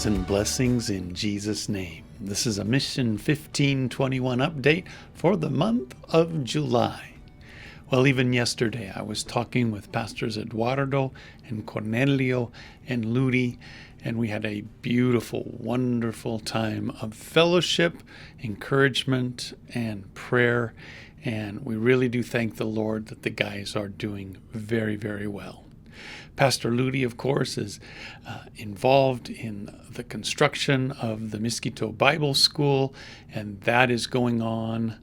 Greetings and blessings in Jesus' name. This is a Mission 1521 update for the month of July. Well, even yesterday I was talking with Pastors Eduardo and Cornelio and Ludi, and we had a beautiful, wonderful time of fellowship, encouragement, and prayer. And we really do thank the Lord that the guys are doing very, very well. Pastor Ludi, of course, is involved in the construction of the Mosquito Bible School, and that is going on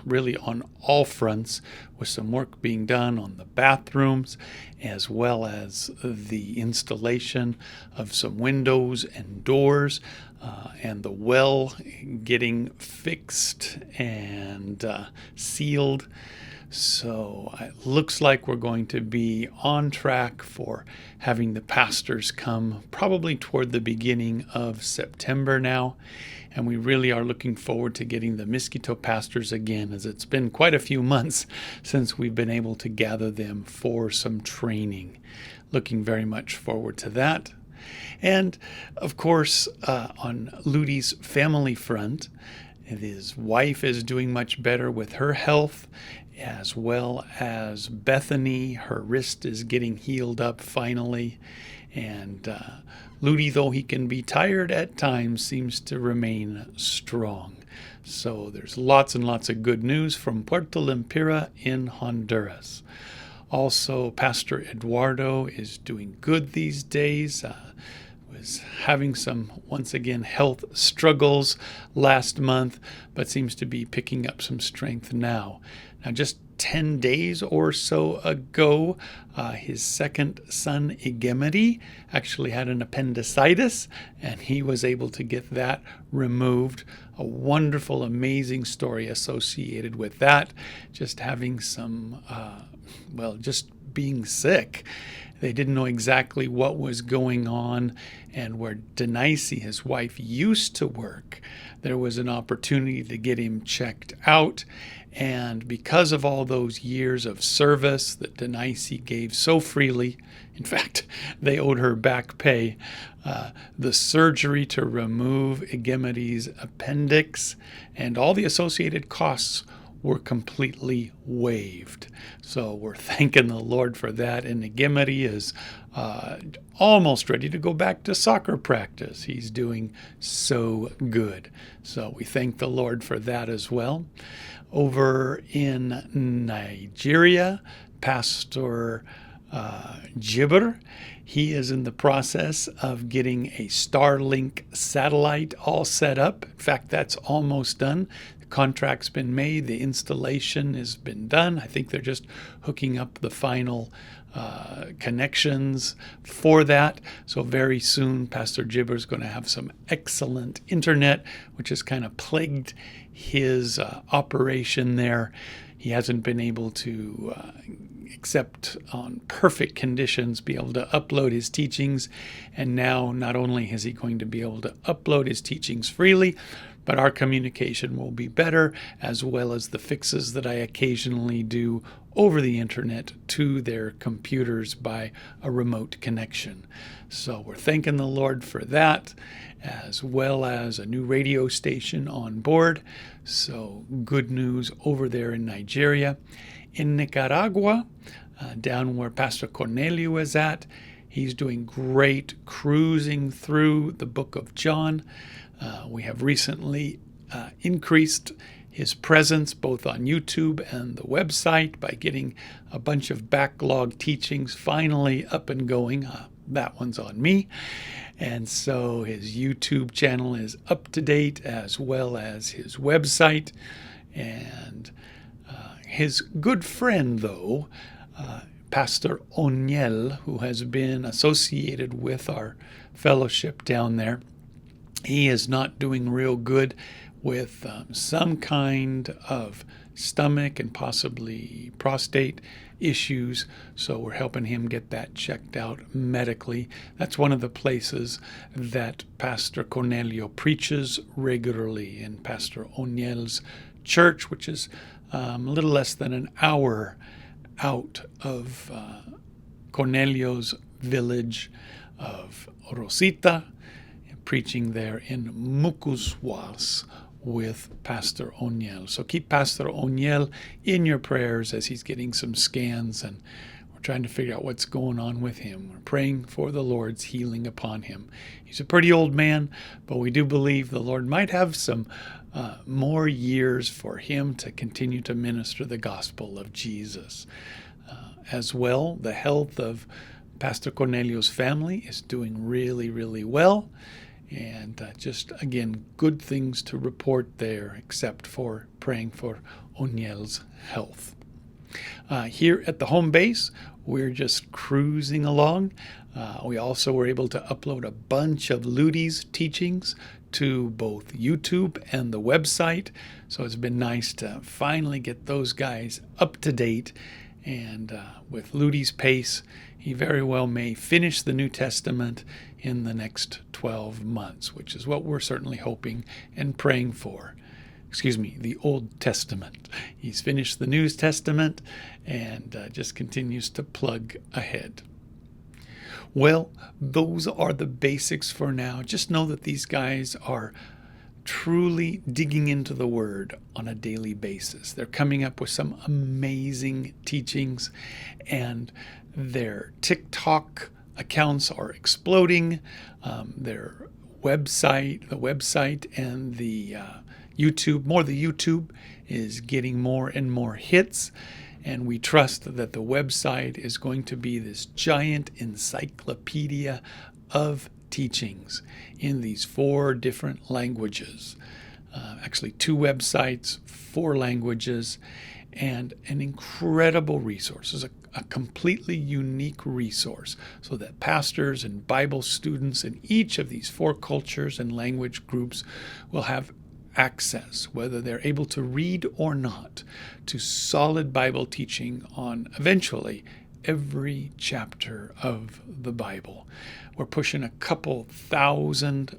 really on all fronts, with some work being done on the bathrooms, as well as the installation of some windows and doors, and the well getting fixed and sealed. So it looks like we're going to be on track for having the pastors come probably toward the beginning of September now. And we really are looking forward to getting the Mosquito pastors again, as it's been quite a few months since we've been able to gather them for some training. Looking very much forward to that. And of course, on Ludi's family front, his wife is doing much better with her health, as well as Bethany. Her wrist is getting healed up finally. And Ludi, though he can be tired at times, seems to remain strong. So there's lots and lots of good news from Puerto Lempira in Honduras. Also, Pastor Eduardo is doing good these days. Was having some, once again, health struggles last month, but seems to be picking up some strength now. Now, just 10 days or so ago, his second son, Igemity, actually had an appendicitis, and he was able to get that removed. A wonderful, amazing story associated with that. Just having some, just being sick. They didn't know exactly what was going on, and where Denise, his wife, used to work, there was an opportunity to get him checked out. And because of all those years of service that Denise gave so freely, in fact, they owed her back pay, the surgery to remove Igemity's appendix and all the associated costs were completely waived. So we're thanking the Lord for that. And Igemity is almost ready to go back to soccer practice. He's doing so good. So we thank the Lord for that as well. Over in Nigeria, Pastor Jibber, he is in the process of getting a Starlink satellite all set up. In fact, that's almost done. Contract's been made, the installation has been done. I think they're just hooking up the final connections for that. So very soon, Pastor Gibber's going to have some excellent internet, which has kind of plagued his operation there. He hasn't been able to, except on perfect conditions, be able to upload his teachings. And now not only is he going to be able to upload his teachings freely, but our communication will be better, as well as the fixes that I occasionally do over the internet to their computers by a remote connection. So we're thanking the Lord for that, as well as a new radio station on board. So good news over there in Nigeria. In Nicaragua, down where Pastor Cornelio is at, he's doing great, cruising through the book of John. We have recently increased his presence both on YouTube and the website by getting a bunch of backlog teachings finally up and going. That one's on me. And so his YouTube channel is up to date, as well as his website. And his good friend, though, Pastor Oniel, who has been associated with our fellowship down there, he is not doing real good with some kind of stomach and possibly prostate issues. So we're helping him get that checked out medically. That's one of the places that Pastor Cornelio preaches regularly, in Pastor Oniel's church, which is a little less than an hour out of Cornelio's village of Rosita. preaching there in Mucuswas with Pastor Oniel. So keep Pastor Oniel in your prayers as he's getting some scans, and we're trying to figure out what's going on with him. We're praying for the Lord's healing upon him. He's a pretty old man, but we do believe the Lord might have some more years for him to continue to minister the gospel of Jesus. As well, the health of Pastor Cornelio's family is doing really, really well. And just, again, good things to report there, except for praying for Oniel's health. Here at the home base, we're just cruising along. We also were able to upload a bunch of Ludi's teachings to both YouTube and the website. So it's been nice to finally get those guys up to date. And with Ludi's pace, he very well may finish the New Testament in the next 12 months, which is what we're certainly hoping and praying for. The Old Testament. He's finished the New Testament and just continues to plug ahead. Well, those are the basics for now. Just know that these guys are truly digging into the Word on a daily basis. They're coming up with some amazing teachings, and their TikTok accounts are exploding. Their website, and the YouTube is getting more and more hits. And we trust that the website is going to be this giant encyclopedia of teachings in these 4 different languages. Actually, 2 websites, 4 languages, and an incredible resource. It's a completely unique resource so that pastors and Bible students in each of these 4 cultures and language groups will have access, whether they're able to read or not, to solid Bible teaching on eventually every chapter of the Bible. We're pushing a couple thousand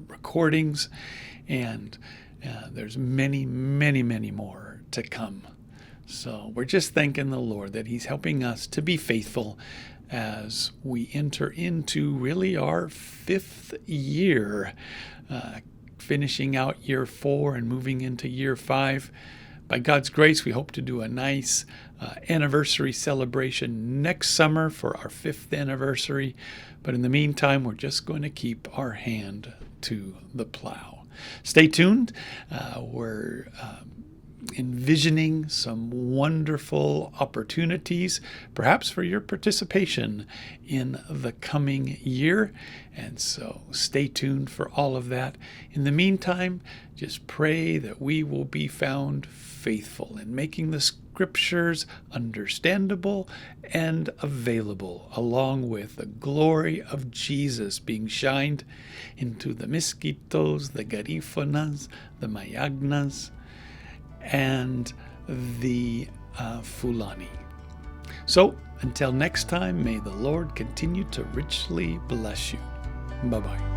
recordings, and there's many, many, many more to come. So we're just thanking the Lord that He's helping us to be faithful as we enter into really our 5th year, finishing out year 4 and moving into year 5. By God's grace, we hope to do a nice anniversary celebration next summer for our 5th anniversary. But in the meantime, we're just going to keep our hand to the plow. Stay tuned. We're envisioning some wonderful opportunities, perhaps for your participation in the coming year. And so stay tuned for all of that. In the meantime, just pray that we will be found faithful in making the Scriptures understandable and available, along with the glory of Jesus being shined into the Miskitos, the Garifonas, the Mayagnas, and the Fulani. So, until next time, may the Lord continue to richly bless you. Bye-bye.